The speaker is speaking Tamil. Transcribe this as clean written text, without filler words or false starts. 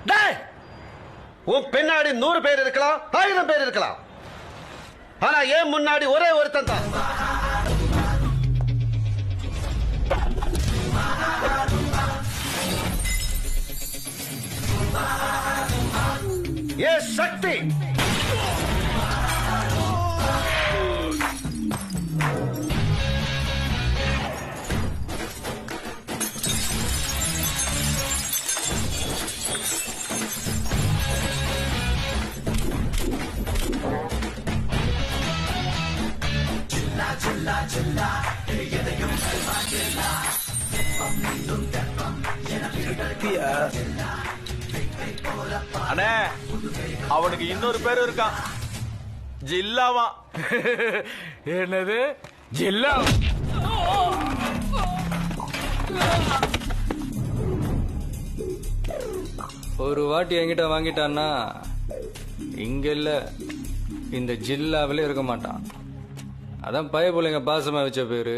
டேய், உன் பின்னாடி 100 பேர் இருக்கலாம், 1000 பேர் இருக்கலாம். ஆனா ஏன் முன்னாடி ஒரே ஒருத்தன் தான். ஏ சக்தி. அண்ணே, அவனுக்கு இன்னொரு பேரு இருக்கான், ஜில்லாவா. என்னது ஜில்லா? ஒரு வாட்டி என்கிட்ட வாங்கிட்டான்னா இங்க இல்ல, இந்த ஜில்லாவிலே இருக்க மாட்டான். அதான் பயபுள்ளைங்க பாசமா வச்ச பேரு.